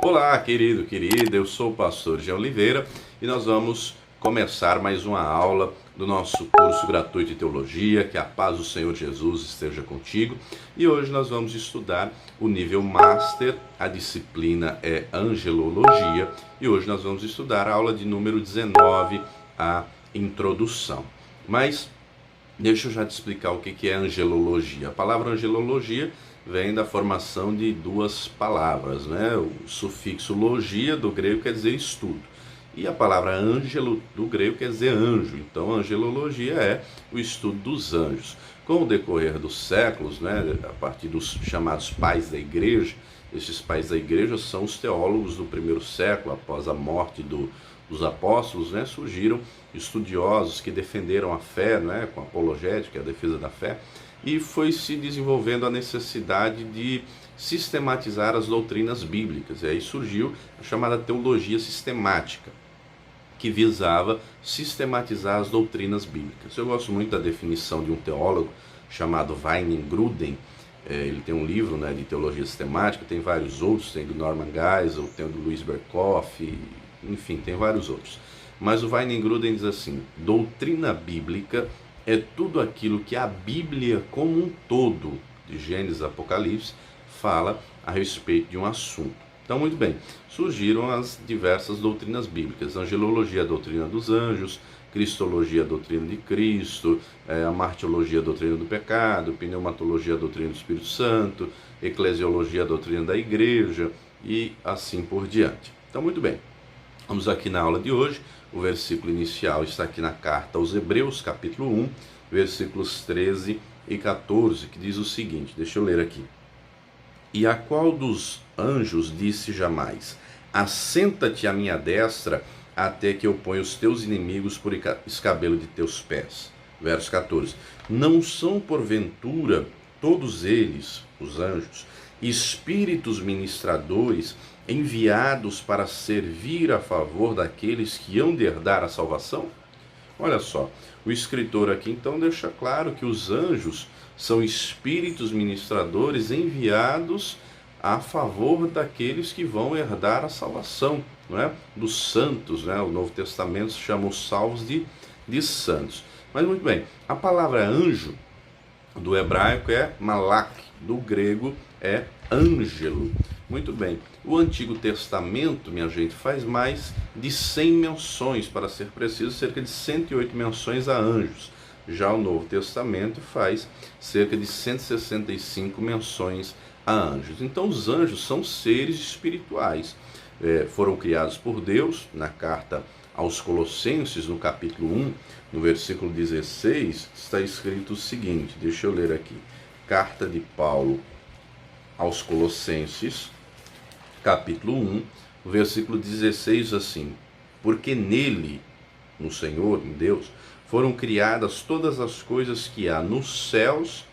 Olá, querida, eu sou o pastor Jean Oliveira e nós vamos começar mais uma aula do nosso curso gratuito de teologia. Que a paz do Senhor Jesus esteja contigo. E hoje nós vamos estudar o nível Master, a disciplina é Angelologia, e hoje nós vamos estudar a aula de número 19, a Introdução. Mas deixa eu já te explicar o que é angelologia. A palavra angelologia vem da formação de duas palavras, né? O sufixo logia do grego quer dizer estudo, e a palavra ângelo do grego quer dizer anjo. Então, angelologia é o estudo dos anjos. Com o decorrer dos séculos, né, a partir dos chamados pais da igreja, esses pais da igreja são os teólogos do primeiro século, após a morte dos apóstolos, né, surgiram estudiosos que defenderam a fé, né, com a apologética, a defesa da fé, e foi se desenvolvendo a necessidade de sistematizar as doutrinas bíblicas. E aí surgiu a chamada teologia sistemática, que visava sistematizar as doutrinas bíblicas. Eu gosto muito da definição de um teólogo chamado Weiningruden. Ele tem um livro, né, de teologia sistemática, tem vários outros, tem do Norman Geisel, tem do Louis Berkhof, enfim, tem vários outros. Mas o Weiningruden diz assim: doutrina bíblica é tudo aquilo que a Bíblia como um todo, de Gênesis a Apocalipse, fala a respeito de um assunto. Então, muito bem, surgiram as diversas doutrinas bíblicas. Angelologia, a doutrina dos anjos; cristologia, a doutrina de Cristo; a martiologia, a doutrina do pecado; pneumatologia, a doutrina do Espírito Santo; eclesiologia, a doutrina da igreja, e assim por diante. Então, muito bem, vamos aqui na aula de hoje. O versículo inicial está aqui na carta aos Hebreus, capítulo 1, versículos 13 e 14, que diz o seguinte, deixa eu ler aqui. E a qual dos anjos disse jamais: assenta-te à minha destra, até que eu ponha os teus inimigos por escabelo de teus pés? Verso 14. Não são porventura todos eles, os anjos, espíritos ministradores, enviados para servir a favor daqueles que hão de herdar a salvação? Olha só, o escritor aqui então deixa claro que os anjos são espíritos ministradores enviados a favor daqueles que vão herdar a salvação, não é? Dos santos, né? O Novo Testamento chama os salvos de santos. Mas muito bem, a palavra anjo do hebraico é malak, do grego é ângelo. Muito bem, o Antigo Testamento, minha gente, faz mais de 100 menções, para ser preciso, cerca de 108 menções a anjos. Já o Novo Testamento faz cerca de 165 menções a anjos. Então, os anjos são seres espirituais. Foram criados por Deus. Na carta aos Colossenses, no capítulo 1, no versículo 16, está escrito o seguinte, deixa eu ler aqui. Carta de Paulo aos Colossenses, capítulo 1, versículo 16, assim: porque nele, no Senhor, em Deus, foram criadas todas as coisas que há nos céus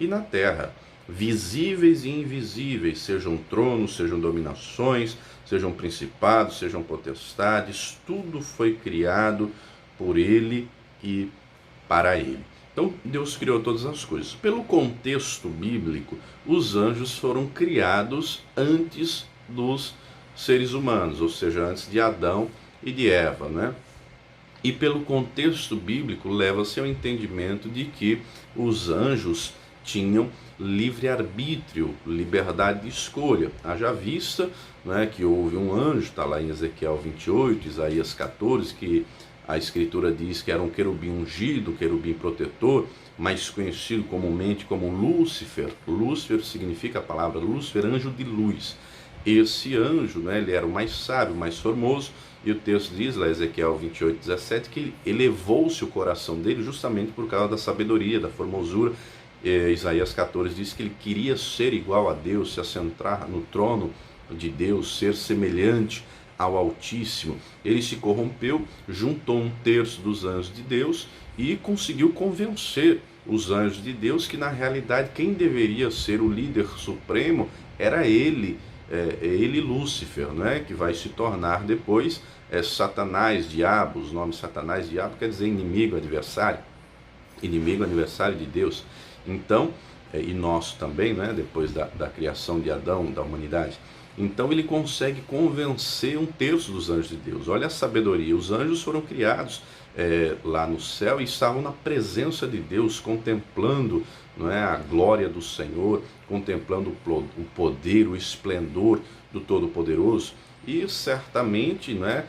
e na terra, visíveis e invisíveis, sejam tronos, sejam dominações, sejam principados, sejam potestades, tudo foi criado por ele e para ele. Então, Deus criou todas as coisas. Pelo contexto bíblico, os anjos foram criados antes dos seres humanos, ou seja, antes de Adão e de Eva, né? E pelo contexto bíblico, leva-se ao entendimento de que os anjos tinham livre-arbítrio, liberdade de escolha. Haja vista, né, que houve um anjo, está lá em Ezequiel 28, Isaías 14, que a Escritura diz que era um querubim ungido, querubim protetor, mais conhecido comumente como Lúcifer. Lúcifer significa a palavra Lúcifer, anjo de luz. Esse anjo, né, ele era o mais sábio, mais formoso, e o texto diz lá, Ezequiel 28, 17, que elevou-se o coração dele justamente por causa da sabedoria, da formosura. Isaías 14 diz que ele queria ser igual a Deus, se assentar no trono de Deus, ser semelhante ao Altíssimo. Ele se corrompeu, juntou um terço dos anjos de Deus e conseguiu convencer os anjos de Deus que, na realidade, quem deveria ser o líder supremo era ele, Lúcifer, né? Que vai se tornar depois Satanás, diabo. Os nomes Satanás, diabo quer dizer inimigo, adversário de Deus. Então, e nosso também, né? Depois da criação de Adão, da humanidade. Então ele consegue convencer um terço dos anjos de Deus. Olha a sabedoria, os anjos foram criados lá no céu e estavam na presença de Deus, contemplando, não é, a glória do Senhor, contemplando o poder, o esplendor do Todo-Poderoso. E certamente, né,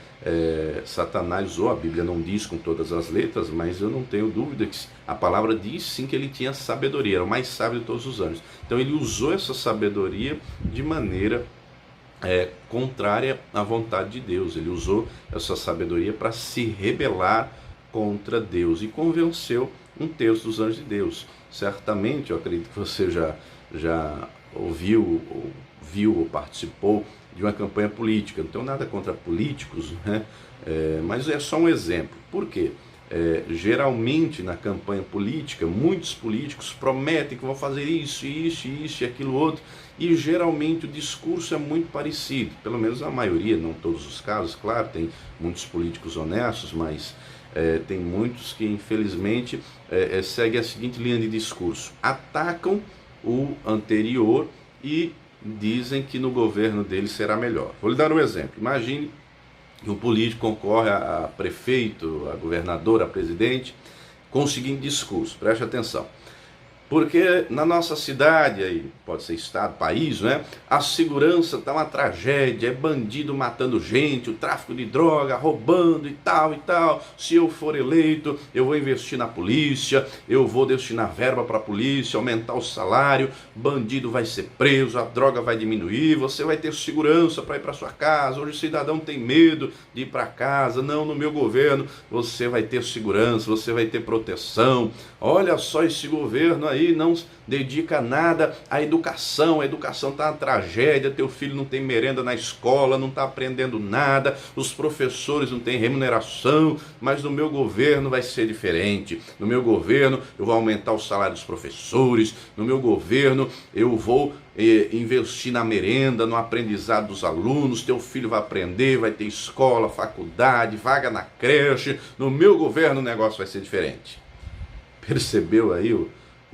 Satanás usou, a Bíblia não diz com todas as letras, mas eu não tenho dúvida que a palavra diz sim que ele tinha sabedoria, era o mais sábio de todos os anjos. Então ele usou essa sabedoria de maneira contrária à vontade de Deus. Ele usou essa sabedoria para se rebelar contra Deus e convenceu um terço dos anjos de Deus. Certamente, eu acredito que você já ouviu, ou viu ou participou de uma campanha política. Não tenho nada contra políticos, né? Mas é só um exemplo. Por quê? Geralmente na campanha política, muitos políticos prometem que vão fazer isso, isso, isso e aquilo outro, e geralmente o discurso é muito parecido, pelo menos a maioria, não todos os casos, claro, tem muitos políticos honestos, mas tem muitos que infelizmente seguem a seguinte linha de discurso: atacam o anterior e dizem que no governo dele será melhor. Vou lhe dar um exemplo. Imagine que um político concorre a prefeito, a governador, a presidente, com o seguinte discurso, preste atenção. Porque na nossa cidade, aí pode ser estado, país, né? A segurança está uma tragédia, é bandido matando gente, o tráfico de droga, roubando e tal e tal. Se eu for eleito, eu vou investir na polícia, eu vou destinar verba para a polícia, aumentar o salário, bandido vai ser preso, a droga vai diminuir, você vai ter segurança para ir para sua casa. Hoje o cidadão tem medo de ir para casa. Não, no meu governo você vai ter segurança, você vai ter proteção. Olha só, esse governo aí não dedica nada à educação. A educação está uma tragédia, teu filho não tem merenda na escola, não está aprendendo nada, os professores não têm remuneração, mas no meu governo vai ser diferente. No meu governo eu vou aumentar o salário dos professores, no meu governo eu vou investir na merenda, no aprendizado dos alunos, teu filho vai aprender, vai ter escola, faculdade, vaga na creche. No meu governo o negócio vai ser diferente. Percebeu aí o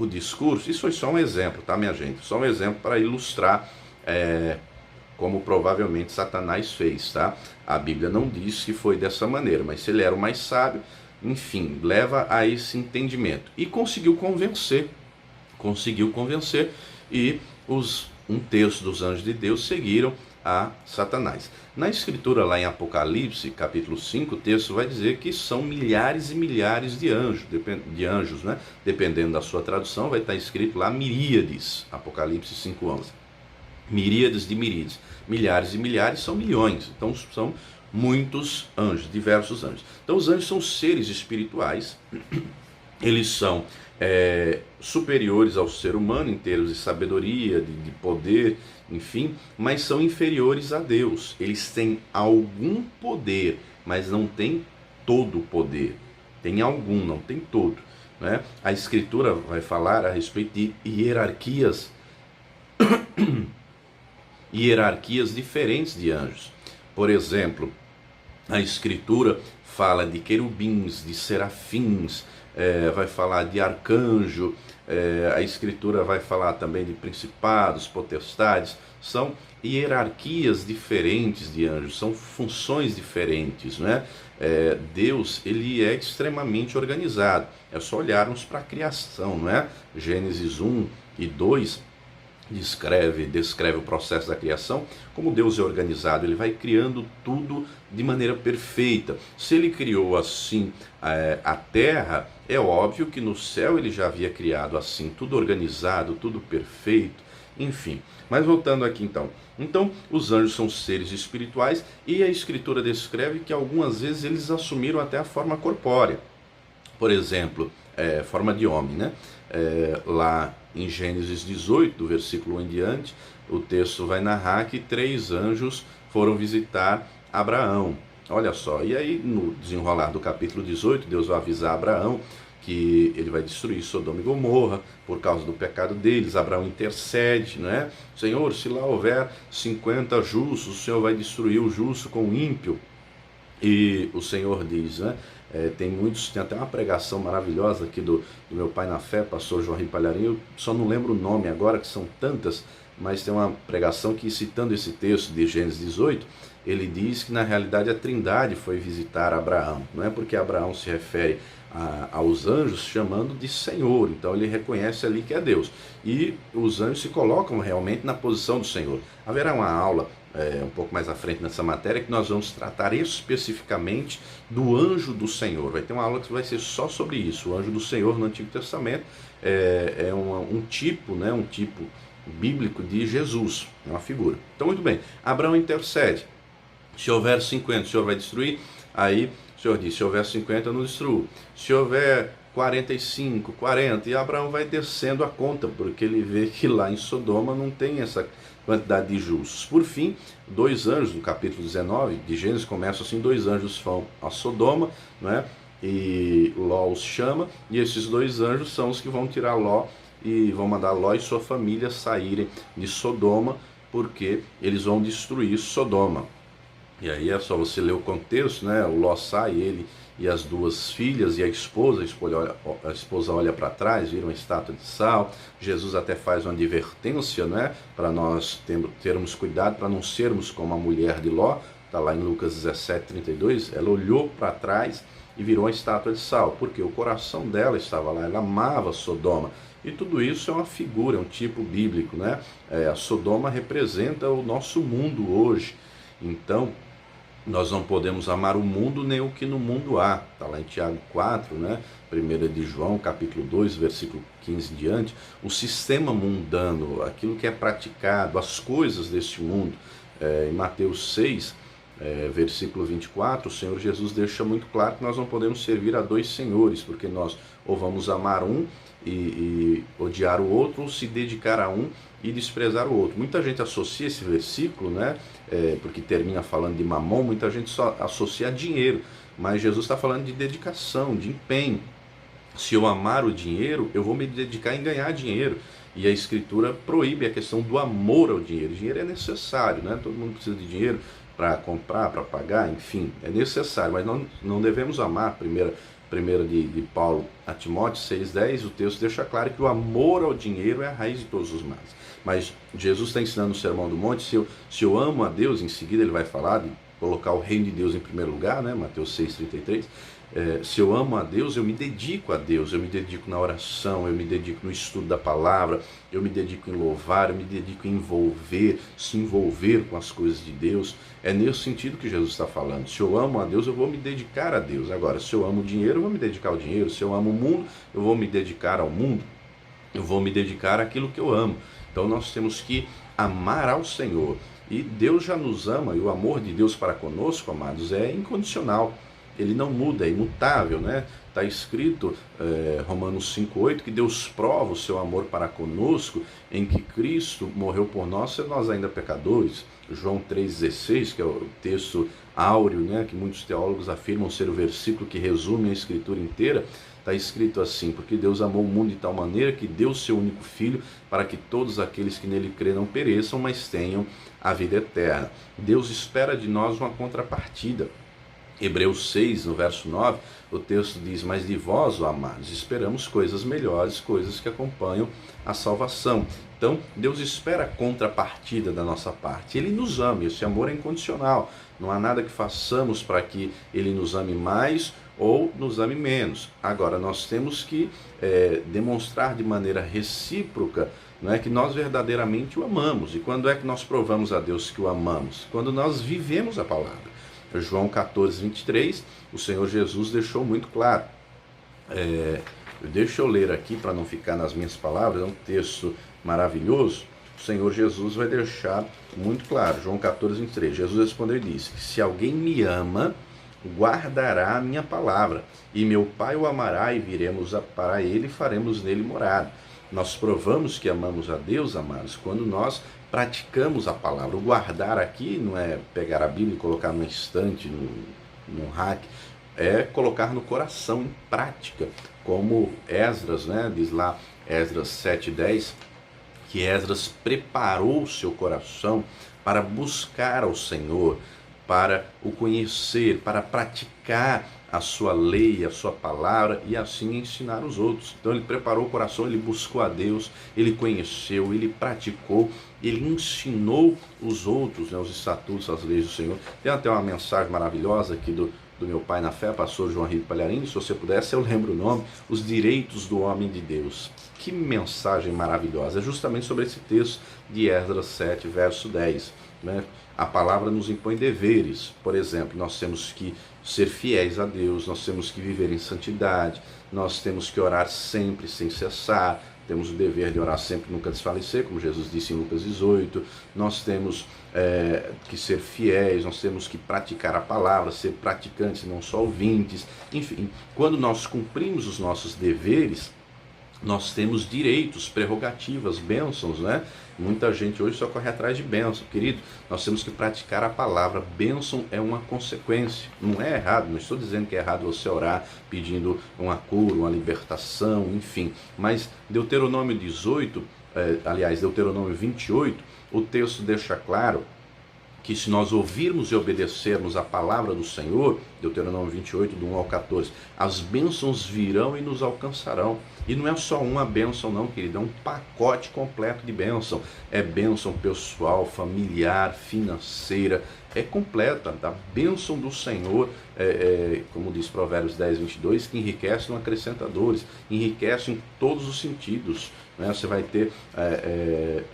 discurso? Isso foi só um exemplo, tá, minha gente? Só um exemplo para ilustrar como provavelmente Satanás fez, tá? A Bíblia não diz que foi dessa maneira, mas se ele era o mais sábio, enfim, leva a esse entendimento. E conseguiu convencer e um terço dos anjos de Deus seguiram a Satanás. Na escritura lá em Apocalipse, capítulo 5, o texto vai dizer que são milhares e milhares de anjos, né? Dependendo da sua tradução, vai estar escrito lá miríades, Apocalipse 5:11. Miríades de miríades. Milhares e milhares são milhões, então são muitos anjos, diversos anjos. Então os anjos são seres espirituais, eles são superiores ao ser humano em termos de sabedoria, de poder, enfim, mas são inferiores a Deus. Eles têm algum poder, mas não têm todo o poder. Tem algum, não tem todo, né? A Escritura vai falar a respeito de hierarquias diferentes de anjos. Por exemplo, a Escritura fala de querubins, de serafins, vai falar de arcanjo, a Escritura vai falar também de principados, potestades. São hierarquias diferentes de anjos, são funções diferentes, né? Deus, ele é extremamente organizado. É só olharmos para a criação, não é? Gênesis 1 e 2 descreve o processo da criação, como Deus é organizado. Ele vai criando tudo de maneira perfeita. Se ele criou assim a terra, é óbvio que no céu ele já havia criado assim, tudo organizado, tudo perfeito, enfim. Mas voltando aqui então os anjos são seres espirituais e a Escritura descreve que algumas vezes eles assumiram até a forma corpórea. Por exemplo, forma de homem, né? Lá em Gênesis 18, do versículo 1 em diante, o texto vai narrar que 3 anjos foram visitar Abraão. Olha só, e aí no desenrolar do capítulo 18, Deus vai avisar Abraão que ele vai destruir Sodoma e Gomorra por causa do pecado deles. Abraão intercede, não é? Senhor, se lá houver 50 justos, o Senhor vai destruir o justo com o ímpio. E o Senhor diz, né? Tem até uma pregação maravilhosa aqui do meu pai na fé, pastor João Palharinho, eu só não lembro o nome agora, que são tantas, mas tem uma pregação que, citando esse texto de Gênesis 18, ele diz que na realidade a Trindade foi visitar Abraão. Não é porque Abraão se refere aos anjos chamando de Senhor, então ele reconhece ali que é Deus. E os anjos se colocam realmente na posição do Senhor. Haverá uma aula um pouco mais à frente nessa matéria que nós vamos tratar especificamente do anjo do Senhor. Vai ter uma aula que vai ser só sobre isso. O anjo do Senhor no Antigo Testamento é um tipo, né, um tipo bíblico de Jesus, é uma figura. Então, muito bem, Abraão intercede. Se houver 50, o Senhor vai destruir? Aí o Senhor diz, se houver 50, eu não destruo. Se houver 45, 40, e Abraão vai descendo a conta, porque ele vê que lá em Sodoma não tem essa quantidade de justos. Por fim, 2 anjos, no capítulo 19 de Gênesis, começa assim, 2 anjos vão a Sodoma, né? E Ló os chama, e esses 2 anjos são os que vão tirar Ló, e vão mandar Ló e sua família saírem de Sodoma, porque eles vão destruir Sodoma. E aí é só você ler o contexto, né? O Ló sai, ele e as 2 filhas e a esposa olha para trás, vira uma estátua de sal. Jesus até faz uma advertência, né? Para nós termos cuidado para não sermos como a mulher de Ló. Está lá em Lucas 17:32. Ela olhou para trás e virou uma estátua de sal, porque o coração dela estava lá, ela amava Sodoma. E tudo isso é uma figura, é um tipo bíblico, né? A Sodoma representa o nosso mundo hoje. Então, nós não podemos amar o mundo nem o que no mundo há. Está lá em Tiago 4, né? 1 de João, capítulo 2, versículo 15 em diante. O sistema mundano, aquilo que é praticado, as coisas deste mundo. Em Mateus 6, versículo 24, o Senhor Jesus deixa muito claro que nós não podemos servir a 2 senhores, porque nós ou vamos amar um e odiar o outro, ou se dedicar a um e desprezar o outro. Muita gente associa esse versículo, né? Porque termina falando de mamon, muita gente só associa a dinheiro, mas Jesus está falando de dedicação, de empenho. Se eu amar o dinheiro, eu vou me dedicar em ganhar dinheiro. E a Escritura proíbe a questão do amor ao dinheiro. O dinheiro é necessário, né? Todo mundo precisa de dinheiro para comprar, para pagar, enfim, é necessário, mas não devemos amar. Primeira de Paulo a Timóteo 6,10, o texto deixa claro que o amor ao dinheiro é a raiz de todos os males. Mas Jesus está ensinando no Sermão do Monte, se eu amo a Deus, em seguida ele vai falar de colocar o reino de Deus em primeiro lugar, né? Mateus 6,33. Se eu amo a Deus, eu me dedico a Deus, eu me dedico na oração, eu me dedico no estudo da palavra, eu me dedico em louvar, eu me dedico em se envolver com as coisas de Deus. É nesse sentido que Jesus está falando. Se eu amo a Deus, eu vou me dedicar a Deus. Agora, se eu amo o dinheiro, eu vou me dedicar ao dinheiro. Se eu amo o mundo, eu vou me dedicar ao mundo. Eu vou me dedicar àquilo que eu amo. Então nós temos que amar ao Senhor. E Deus já nos ama, e o amor de Deus para conosco, amados, é incondicional. Ele não muda, é imutável, né? Está escrito, Romanos 5,8, que Deus prova o seu amor para conosco, em que Cristo morreu por nós, sendo nós ainda pecadores. João 3,16, que é o texto áureo, né? Que muitos teólogos afirmam ser o versículo que resume a Escritura inteira. Está escrito assim, porque Deus amou o mundo de tal maneira que deu o seu único Filho para que todos aqueles que nele crêem não pereçam, mas tenham a vida eterna. Deus espera de nós uma contrapartida. Hebreus 6, no verso 9, o texto diz, mas de vós, ó amados, esperamos coisas melhores, coisas que acompanham a salvação. Então, Deus espera a contrapartida da nossa parte. Ele nos ama, esse amor é incondicional. Não há nada que façamos para que Ele nos ame mais ou nos ame menos. Agora, nós temos que demonstrar de maneira recíproca, não é, que nós verdadeiramente o amamos. E quando é que nós provamos a Deus que o amamos? Quando nós vivemos a palavra. João 14:23, o Senhor Jesus deixou muito claro. Deixa eu ler aqui para não ficar nas minhas palavras, é um texto maravilhoso. O Senhor Jesus vai deixar muito claro. João 14:23, Jesus respondeu e disse, se alguém me ama, guardará a minha palavra, e meu Pai o amará, e viremos para ele e faremos nele morada. Nós provamos que amamos a Deus, amados, quando nós praticamos a palavra. O guardar aqui não é pegar a Bíblia e colocar num estante, num rack, é colocar no coração, em prática, como Esdras, né? Diz lá Esdras 7:10, que Esdras preparou o seu coração para buscar ao Senhor, para o conhecer, para praticar a sua lei, a sua palavra e assim ensinar os outros. Então ele preparou o coração, ele buscou a Deus, ele conheceu, ele praticou, ele ensinou os outros, né, os estatutos, as leis do Senhor. Tem até uma mensagem maravilhosa aqui do meu pai na fé, pastor João Henrique Palharini, se você pudesse, eu lembro o nome, Os Direitos do Homem de Deus. Que mensagem maravilhosa, é justamente sobre esse texto de Esdras 7, verso 10. Né? A palavra nos impõe deveres, por exemplo, nós temos que ser fiéis a Deus, nós temos que viver em santidade, nós temos que orar sempre sem cessar, temos o dever de orar sempre, nunca desfalecer, como Jesus disse em Lucas 18, nós temos que ser fiéis, nós temos que praticar a palavra, ser praticantes, não só ouvintes, enfim, quando nós cumprimos os nossos deveres, nós temos direitos, prerrogativas, bênçãos, né? Muita gente hoje só corre atrás de bênção. Querido, nós temos que praticar a palavra. Bênção é uma consequência. Não é errado, não estou dizendo que é errado você orar pedindo uma cura, uma libertação, enfim. Mas Deuteronômio 18, Deuteronômio 28, o texto deixa claro que se nós ouvirmos e obedecermos a palavra do Senhor, Deuteronômio 28, do 1 ao 14, as bênçãos virão e nos alcançarão. E não é só uma bênção não, querido, é um pacote completo de bênção. É bênção pessoal, familiar, financeira, é completa. A bênção do Senhor, como diz Provérbios 10, 22, que enriquece não acrescenta dores, enriquece em todos os sentidos. Né? Você vai ter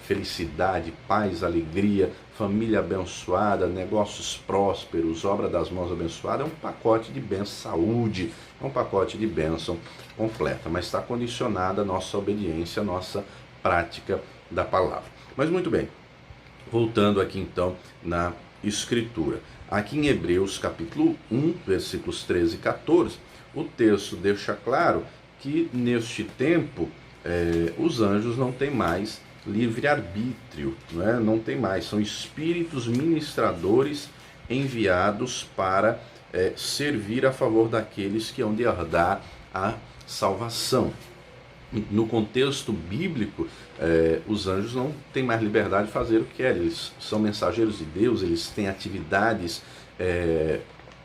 felicidade, paz, alegria, família abençoada, negócios prósperos, obra das mãos abençoada, é um pacote de bênção, saúde, é um pacote de bênção completa, mas está condicionada a nossa obediência, a nossa prática da palavra. Mas muito bem, voltando aqui então na Escritura. Aqui em Hebreus capítulo 1, versículos 13 e 14, o texto deixa claro que neste tempo os anjos não têm mais livre-arbítrio, não tem mais, são espíritos ministradores enviados para servir a favor daqueles que hão de herdar a salvação. No contexto bíblico, os anjos não têm mais liberdade de fazer o que querem, eles são mensageiros de Deus, eles têm atividades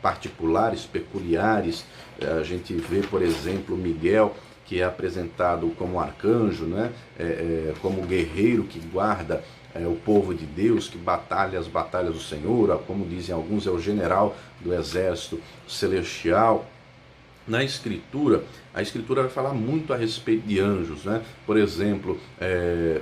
particulares, peculiares. A gente vê, por exemplo, Miguel, que é apresentado como arcanjo, como guerreiro que guarda o povo de Deus, que batalha as batalhas do Senhor, como dizem alguns, é o general do exército celestial. Na Escritura, a Escritura vai falar muito a respeito de anjos, Por exemplo,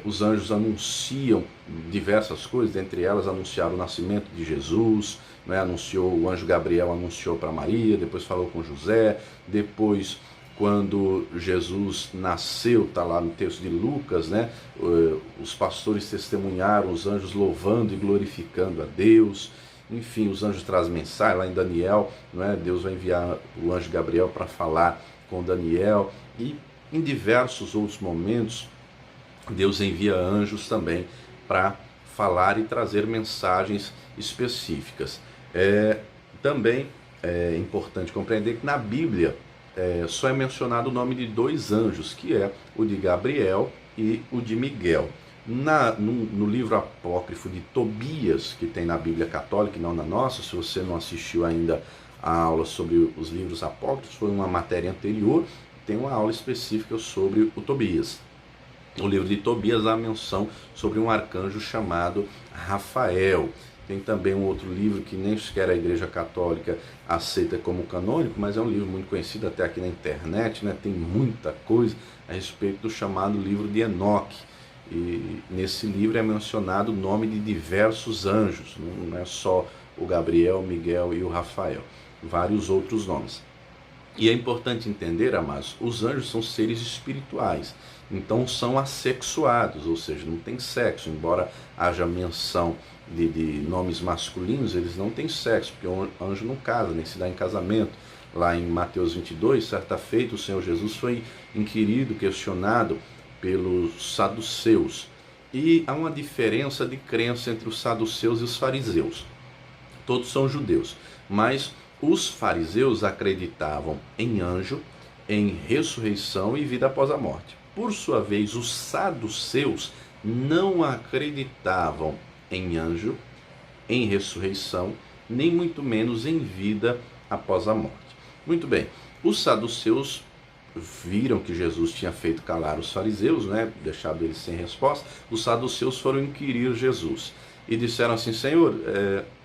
os anjos anunciam diversas coisas, dentre elas anunciaram o nascimento de Jesus, o anjo Gabriel anunciou para Maria, depois falou com José, depois quando Jesus nasceu, está lá no texto de Lucas, os pastores testemunharam os anjos louvando e glorificando a Deus. Enfim, os anjos trazem mensagem, lá em Daniel, Deus vai enviar o anjo Gabriel para falar com Daniel, e em diversos outros momentos, Deus envia anjos também para falar e trazer mensagens específicas. Também é importante compreender que na Bíblia só é mencionado o nome de dois anjos, que é o de Gabriel e o de Miguel. No livro apócrifo de Tobias, que tem na Bíblia Católica e não na nossa, se você não assistiu ainda a aula sobre os livros apócrifos, foi uma matéria anterior, tem uma aula específica sobre o Tobias. No livro de Tobias há menção sobre um arcanjo chamado Rafael. Tem também um outro livro que nem sequer a Igreja Católica aceita como canônico, mas é um livro muito conhecido até aqui na internet, Tem muita coisa a respeito do chamado livro de Enoque. E nesse livro é mencionado o nome de diversos anjos, não é só o Gabriel, o Miguel e o Rafael, vários outros nomes. E é importante entender, amados, os anjos são seres espirituais, então são assexuados, ou seja, não tem sexo, embora haja menção de nomes masculinos, eles não têm sexo, porque o anjo não casa, nem se dá em casamento. Lá em Mateus 22, certa feita, o Senhor Jesus foi inquirido, questionado pelos saduceus. E há uma diferença de crença entre os saduceus e os fariseus. Todos são judeus, mas os fariseus acreditavam em anjo, em ressurreição e vida após a morte. Por sua vez, os saduceus não acreditavam em anjo, em ressurreição, nem muito menos em vida após a morte. Muito bem, os saduceus viram que Jesus tinha feito calar os fariseus, né, deixado eles sem resposta. Os saduceus foram inquirir Jesus e disseram assim: Senhor,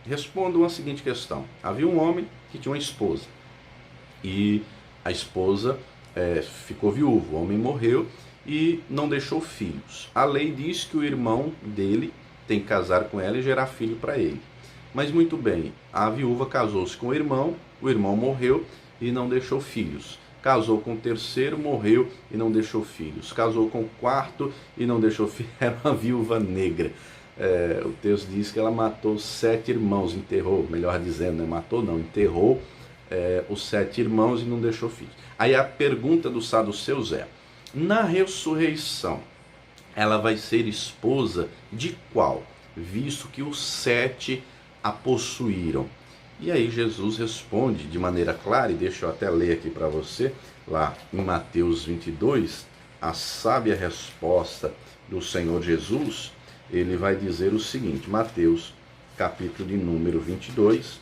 responda uma seguinte questão. Havia um homem que tinha uma esposa e a esposa ficou viúva, o homem morreu e não deixou filhos. A lei diz que o irmão dele tem que casar com ela e gerar filho para ele. Mas muito bem, a viúva casou-se com o irmão morreu e não deixou filhos. Casou com o terceiro, morreu e não deixou filhos. Casou com o quarto e não deixou filhos. Era uma viúva negra. O texto diz que ela matou 7 irmãos, enterrou, melhor dizendo, né? Matou não, enterrou os 7 irmãos e não deixou filhos. Aí a pergunta dos saduceus é: na ressurreição, ela vai ser esposa de qual? Visto que os 7 a possuíram. E aí Jesus responde de maneira clara, e deixa eu até ler aqui para você, lá em Mateus 22, a sábia resposta do Senhor Jesus. Ele vai dizer o seguinte, Mateus, capítulo de número 22,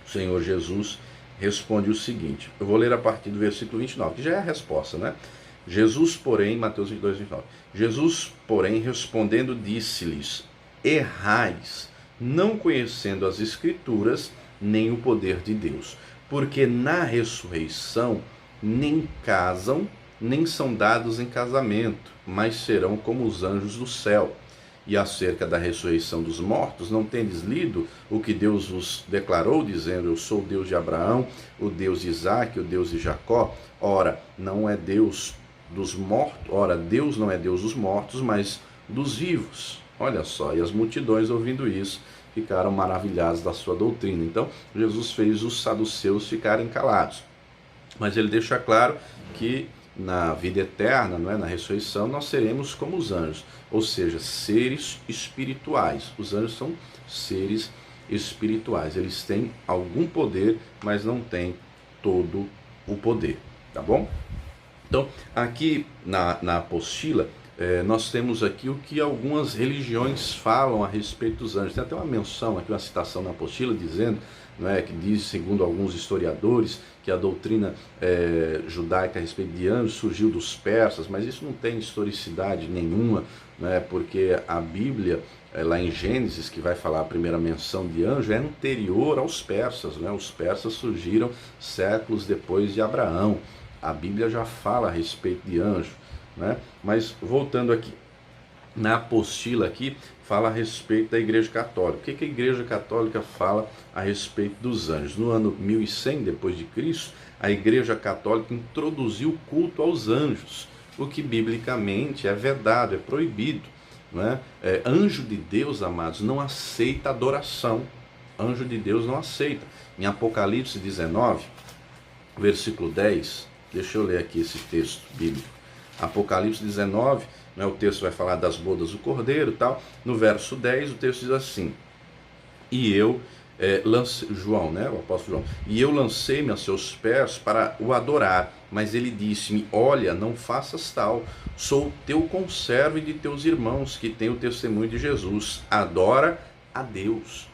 o Senhor Jesus responde o seguinte, eu vou ler a partir do versículo 29, que já é a resposta, né? Jesus, porém, Mateus 22, 29, Jesus, porém, respondendo, disse-lhes: errais, não conhecendo as Escrituras, nem o poder de Deus, porque na ressurreição nem casam, nem são dados em casamento, mas serão como os anjos do céu. E acerca da ressurreição dos mortos, não tendes lido o que Deus vos declarou, dizendo: eu sou o Deus de Abraão, o Deus de Isaque, o Deus de Jacó? Ora, não é Deus dos mortos, ora, Deus não é Deus dos mortos, mas dos vivos. Olha só, e as multidões ouvindo isso ficaram maravilhadas da sua doutrina. Então, Jesus fez os saduceus ficarem calados. Mas ele deixa claro que na vida eterna, não é, na ressurreição, nós seremos como os anjos, ou seja, seres espirituais. Os anjos são seres espirituais. Eles têm algum poder, mas não têm todo o poder, tá bom? Então, aqui na apostila, nós temos aqui o que algumas religiões falam a respeito dos anjos. Tem até uma menção aqui, uma citação na apostila dizendo, não é, que diz, segundo alguns historiadores, que a doutrina judaica a respeito de anjos surgiu dos persas, mas isso não tem historicidade nenhuma, né, porque a Bíblia, lá em Gênesis, que vai falar a primeira menção de anjo, é anterior aos persas, né? Os persas surgiram séculos depois de Abraão. A Bíblia já fala a respeito de anjo, né? Mas voltando aqui, na apostila aqui, fala a respeito da Igreja Católica. O que a Igreja Católica fala a respeito dos anjos? No ano 1100 depois de Cristo, a Igreja Católica introduziu o culto aos anjos, o que biblicamente é vedado, é proibido, né? Anjo de Deus, amados, não aceita adoração. Anjo de Deus não aceita. Em Apocalipse 19, versículo 10, deixa eu ler aqui esse texto bíblico. Apocalipse 19, né, o texto vai falar das bodas do Cordeiro e tal. No verso 10, o texto diz assim: e eu lancei, João, né, o apóstolo João, e eu lancei-me a seus pés para o adorar, mas ele disse-me: olha, não faças tal, sou teu conservo e de teus irmãos que têm o testemunho de Jesus, adora a Deus.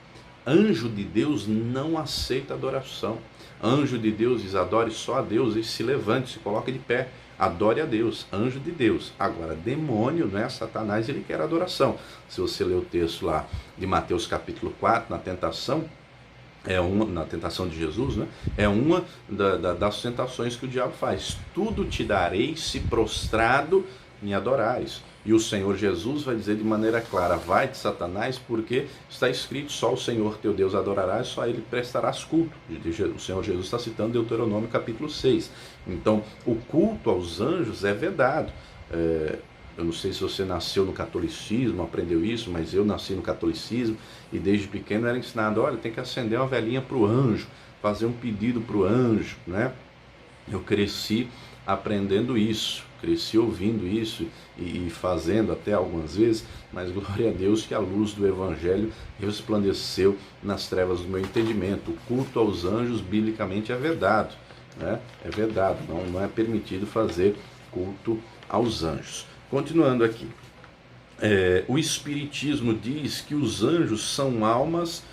Anjo de Deus não aceita adoração. Anjo de Deus diz: adore só a Deus, e se levante, se coloque de pé, adore a Deus, anjo de Deus. Agora, demônio, né, Satanás, ele quer adoração. Se você ler o texto lá de Mateus capítulo 4, na tentação, na tentação de Jesus, né, é uma das tentações que o diabo faz. Tudo te darei se prostrado me adorares. E o Senhor Jesus vai dizer de maneira clara: vai de Satanás, porque está escrito: só o Senhor teu Deus adorarás, só ele prestarás culto. O Senhor Jesus está citando Deuteronômio capítulo 6. Então, o culto aos anjos é vedado. Eu não sei se você nasceu no catolicismo, aprendeu isso, mas eu nasci no catolicismo e desde pequeno era ensinado: olha, tem que acender uma velinha para o anjo, fazer um pedido para o anjo, né? Eu cresci aprendendo isso, cresci ouvindo isso e fazendo até algumas vezes, mas glória a Deus que a luz do Evangelho resplandeceu nas trevas do meu entendimento. O culto aos anjos, biblicamente, é vedado, né? É vedado, não é permitido fazer culto aos anjos. Continuando aqui, o Espiritismo diz que os anjos são almas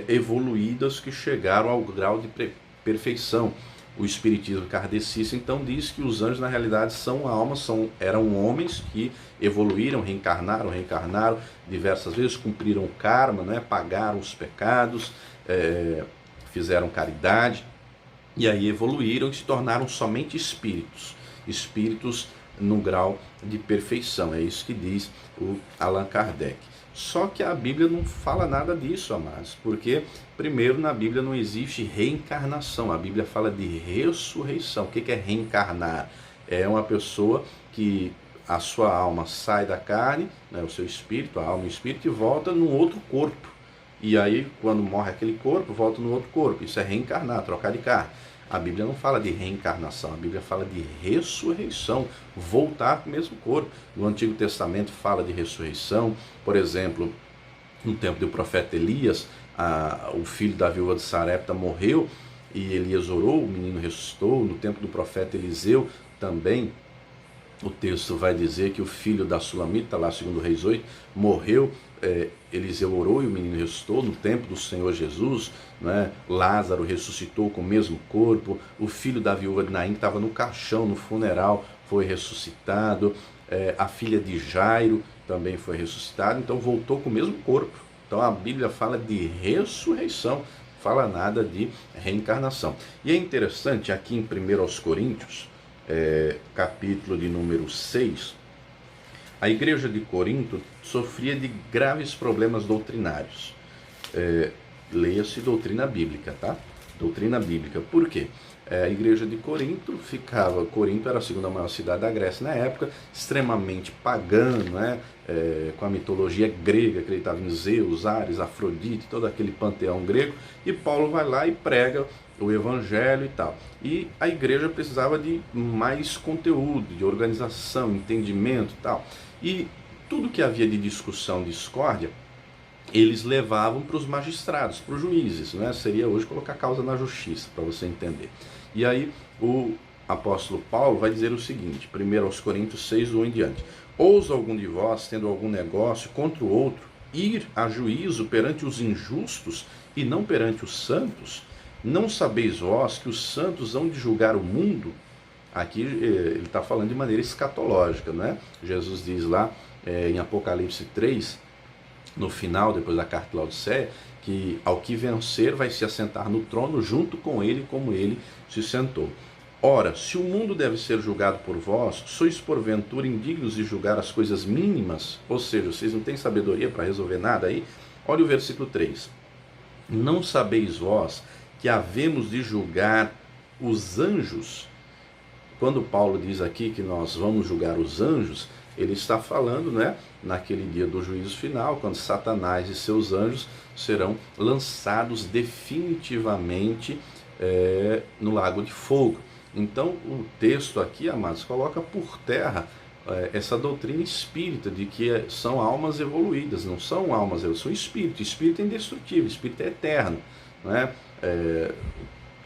evoluídas que chegaram ao grau de perfeição. O espiritismo kardecista então diz que os anjos na realidade são almas, eram homens que evoluíram, reencarnaram diversas vezes, cumpriram o karma, né? Pagaram os pecados, fizeram caridade, e aí evoluíram e se tornaram somente espíritos no grau de perfeição. É isso que diz o Allan Kardec. Só que a Bíblia não fala nada disso, amados, porque, primeiro, na Bíblia não existe reencarnação, a Bíblia fala de ressurreição. O que é reencarnar? É uma pessoa que a sua alma sai da carne, né, o seu espírito, a alma e o espírito, e volta num outro corpo. E aí, quando morre aquele corpo, volta no outro corpo. Isso é reencarnar, trocar de carne. A Bíblia não fala de reencarnação, a Bíblia fala de ressurreição, voltar para o mesmo corpo. No Antigo Testamento fala de ressurreição. Por exemplo, no tempo do profeta Elias, o filho da viúva de Sarepta morreu e Elias orou, o menino ressuscitou. No tempo do profeta Eliseu também, o texto vai dizer que o filho da Sulamita, lá segundo Reis 8, morreu, Eliseu orou e o menino ressuscitou. No tempo do Senhor Jesus, né, Lázaro ressuscitou com o mesmo corpo. O filho da viúva de Naim estava no caixão, no funeral, foi ressuscitado. A filha de Jairo também foi ressuscitada, então voltou com o mesmo corpo. Então a Bíblia fala de ressurreição, fala nada de reencarnação. E é interessante, aqui em 1 Coríntios, capítulo de número 6, a igreja de Corinto sofria de graves problemas doutrinários. Leia-se doutrina bíblica, tá? Doutrina bíblica. Por quê? A igreja de Corinto era a segunda maior cidade da Grécia na época, extremamente pagã, né? Com a mitologia grega, acreditava em Zeus, Ares, Afrodite, todo aquele panteão grego, e Paulo vai lá e prega o evangelho e tal. E a igreja precisava de mais conteúdo, de organização, entendimento e tal. E tudo que havia de discussão, discórdia, eles levavam para os magistrados, para os juízes, né? Seria hoje colocar a causa na justiça, para você entender. E aí o apóstolo Paulo vai dizer o seguinte, 1 Coríntios 6, 1 em diante: ousa algum de vós, tendo algum negócio contra o outro, ir a juízo perante os injustos e não perante os santos? Não sabeis vós que os santos hão de julgar o mundo? Aqui ele está falando de maneira escatológica, né? Jesus diz lá em Apocalipse 3, no final, depois da carta de Laodiceia, que ao que vencer vai se assentar no trono junto com ele, como ele se sentou. Ora, se o mundo deve ser julgado por vós, sois porventura indignos de julgar as coisas mínimas? Ou seja, vocês não têm sabedoria para resolver nada aí? Olha o versículo 3. Não sabeis vós que havemos de julgar os anjos? Quando Paulo diz aqui que nós vamos julgar os anjos, ele está falando, né, naquele dia do juízo final, quando Satanás e seus anjos serão lançados definitivamente no lago de fogo. Então o texto aqui, amados, coloca por terra essa doutrina espírita de que são almas evoluídas. Não são almas evoluídas, são espíritos. Espírito é indestrutível, espírito é eterno, né?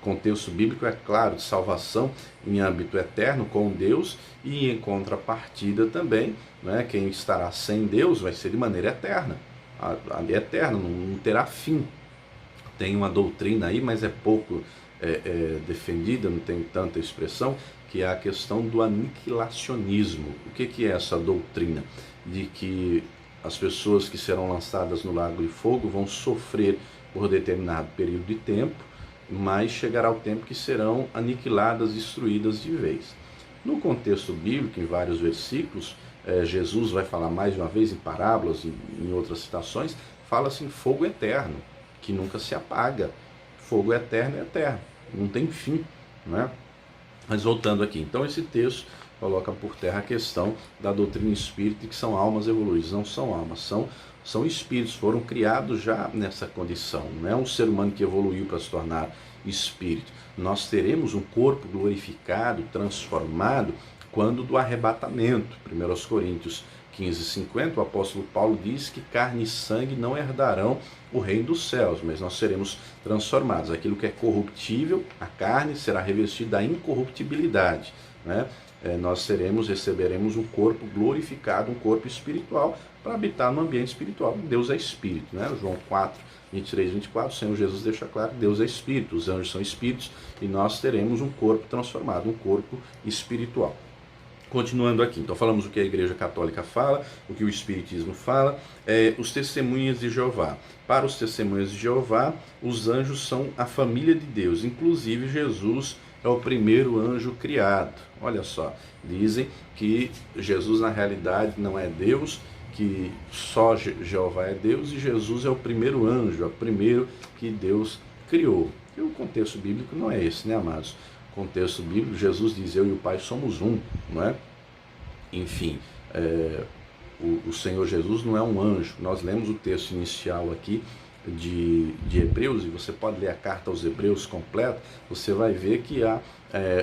Contexto bíblico é claro, de salvação em âmbito eterno com Deus, e em contrapartida também, né, quem estará sem Deus vai ser de maneira eterna, eterna, não terá fim. Tem uma doutrina aí, mas é pouco defendida, não tem tanta expressão, que é a questão do aniquilacionismo. O que é essa doutrina? De que as pessoas que serão lançadas no lago de fogo vão sofrer por determinado período de tempo, mas chegará o tempo que serão aniquiladas, destruídas de vez. No contexto bíblico, em vários versículos, Jesus vai falar mais de uma vez em parábolas, em outras citações, fala-se em fogo eterno, que nunca se apaga. Fogo eterno é eterno, não tem fim, não é? Mas voltando aqui, então esse texto coloca por terra a questão da doutrina espírita, que são almas evoluídas. Não são almas, são espíritos, foram criados já nessa condição. Não é um ser humano que evoluiu para se tornar espírito. Nós teremos um corpo glorificado, transformado, quando do arrebatamento. 1 Coríntios 15:50, o apóstolo Paulo diz que carne e sangue não herdarão o reino dos céus, mas nós seremos transformados. Aquilo que é corruptível, a carne, será revestida da incorruptibilidade. né? Nós receberemos um corpo glorificado, um corpo espiritual, para habitar no ambiente espiritual. Deus é espírito, né? João 4, 23 e 24, o Senhor Jesus deixa claro que Deus é espírito, os anjos são espíritos, e nós teremos um corpo transformado, um corpo espiritual. Continuando aqui, então falamos o que a Igreja Católica fala, o que o Espiritismo fala, os testemunhas de Jeová. Para os testemunhas de Jeová, os anjos são a família de Deus, inclusive Jesus é o primeiro anjo criado. Olha só, dizem que Jesus na realidade não é Deus, que só Jeová é Deus e Jesus é o primeiro anjo, é o primeiro que Deus criou. E o contexto bíblico não é esse, né, amados? Contexto bíblico, Jesus diz, eu e o Pai somos um, não é? Enfim, o Senhor Jesus não é um anjo. Nós lemos o texto inicial aqui de Hebreus, e você pode ler a carta aos Hebreus completa, você vai ver que há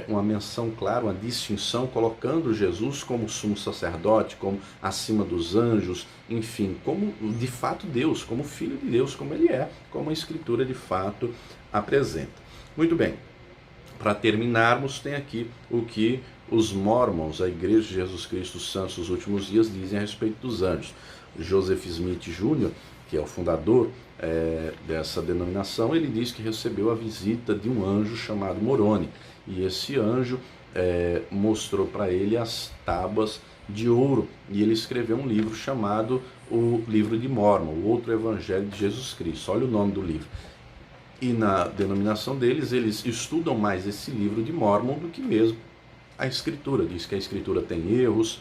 uma menção clara, uma distinção, colocando Jesus como sumo sacerdote, como acima dos anjos, enfim, como de fato Deus, como Filho de Deus, como Ele é, como a Escritura de fato apresenta. Muito bem. Para terminarmos, tem aqui o que os Mormons, a Igreja de Jesus Cristo dos Santos dos Últimos Dias, dizem a respeito dos anjos. Joseph Smith Jr., que é o fundador dessa denominação, ele diz que recebeu a visita de um anjo chamado Moroni. E esse anjo mostrou para ele as tábuas de ouro. E ele escreveu um livro chamado o Livro de Mórmon, o Outro Evangelho de Jesus Cristo. Olha o nome do livro. E na denominação deles, eles estudam mais esse livro de Mórmon do que mesmo a Escritura. Diz que a Escritura tem erros,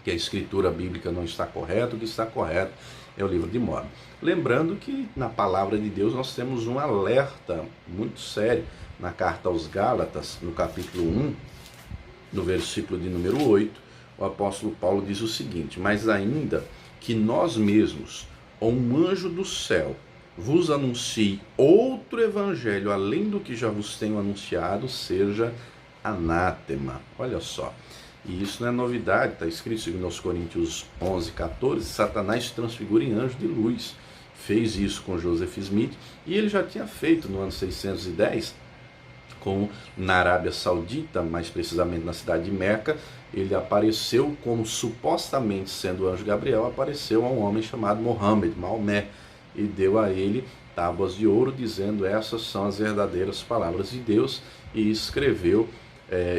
que a Escritura bíblica não está correta, o que está correto é o livro de Mórmon. Lembrando que na palavra de Deus nós temos um alerta muito sério. Na carta aos Gálatas, no capítulo 1, no versículo de número 8, o apóstolo Paulo diz o seguinte: mas ainda que nós mesmos, ou um anjo do céu, vos anuncie outro evangelho além do que já vos tenho anunciado, seja anátema. Olha só, e isso não é novidade, está escrito em 2 Coríntios 11, 14, Satanás se transfigura em anjo de luz. Fez isso com Joseph Smith, e ele já tinha feito no ano 610, na Arábia Saudita, mais precisamente na cidade de Meca. Ele apareceu como supostamente sendo o anjo Gabriel, apareceu a um homem chamado Mohammed, Maomé, e deu a ele tábuas de ouro, dizendo: essas são as verdadeiras palavras de Deus, e escreveu,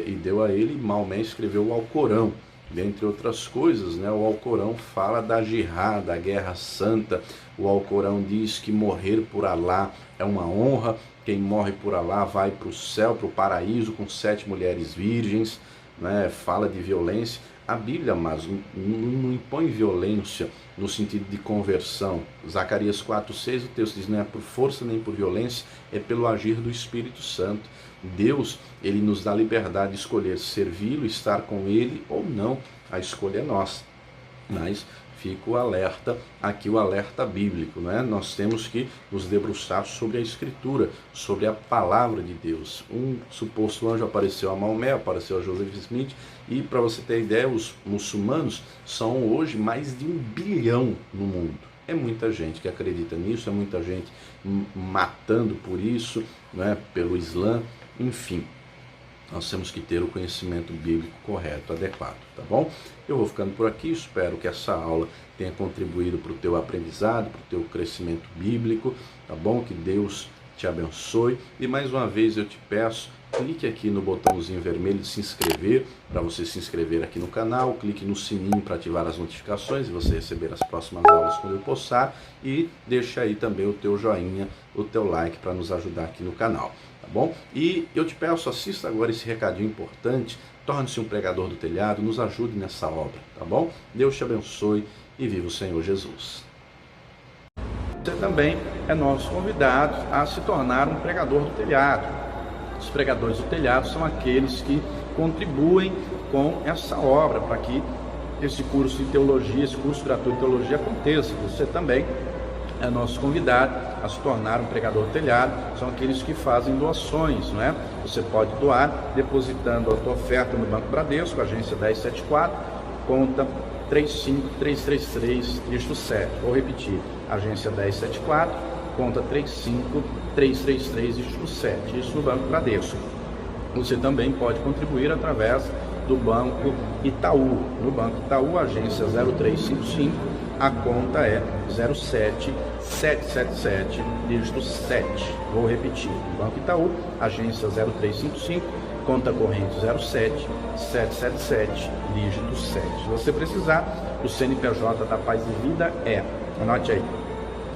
e deu a ele, Maomé escreveu o Alcorão, dentre outras coisas, né? O Alcorão fala da jihad, da guerra santa. O Alcorão diz que morrer por Alá é uma honra, quem morre por Alá vai para o céu, para o paraíso, com 7 mulheres virgens, né? Fala de violência. A Bíblia, mas não impõe violência no sentido de conversão. Zacarias 4,6, o texto diz: não é por força nem por violência, é pelo agir do Espírito Santo. Deus, ele nos dá liberdade de escolher servi-lo, estar com ele ou não. A escolha é nossa. Mas fica o alerta, aqui o alerta bíblico, né? Nós temos que nos debruçar sobre a Escritura, sobre a palavra de Deus. Um suposto anjo apareceu a Maomé, apareceu a Joseph Smith, e para você ter ideia, os muçulmanos são hoje mais de 1 bilhão no mundo. É muita gente que acredita nisso, é muita gente matando por isso, né? Pelo Islã, enfim. Nós temos que ter o conhecimento bíblico correto, adequado, tá bom? Eu vou ficando por aqui, espero que essa aula tenha contribuído para o teu aprendizado, para o teu crescimento bíblico, tá bom? Que Deus te abençoe. E mais uma vez eu te peço, clique aqui no botãozinho vermelho de se inscrever, para você se inscrever aqui no canal, clique no sininho para ativar as notificações e você receber as próximas aulas quando eu postar, e deixa aí também o teu joinha, o teu like para nos ajudar aqui no canal, tá bom? E eu te peço, assista agora esse recadinho importante, torne-se um pregador do telhado, nos ajude nessa obra, tá bom? Deus te abençoe e viva o Senhor Jesus. Você também é nosso convidado a se tornar um pregador do telhado. Os pregadores do telhado são aqueles que contribuem com essa obra, para que esse curso de teologia, esse curso gratuito de teologia aconteça. Você também é nosso convidado a se tornar um pregador do telhado. São aqueles que fazem doações, não é? Você pode doar depositando a tua oferta no Banco Bradesco, agência 1074, conta 35333, dígito 7. Vou repetir, agência 1074, conta 35333, dígito 7, isso no Banco Bradesco. Você também pode contribuir através do Banco Itaú. No Banco Itaú, agência 0355, a conta é 07777, dígito 7. Vou repetir. Banco Itaú, agência 0355, conta corrente 07777, dígito 7. Se você precisar, o CNPJ da Paz e Vida é, anote aí,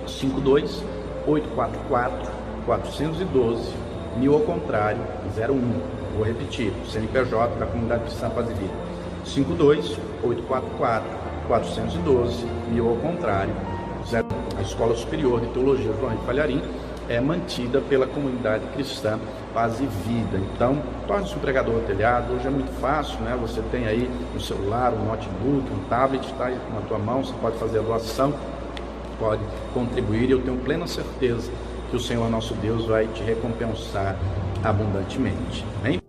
52844-412, 1000 ao contrário, 01. Vou repetir, o CNPJ da Comunidade Cristã Paz e Vida, 52844-412, 1000 ao contrário, 01. A Escola Superior de Teologia João Henrique Palharim é mantida pela Comunidade Cristã Paz e Vida. Então, torne-se um pregador do telhado. Hoje é muito fácil, né? Você tem aí um celular, um notebook, um tablet, está aí na tua mão, você pode fazer a doação, pode contribuir, e eu tenho plena certeza que o Senhor nosso Deus vai te recompensar abundantemente. Amém?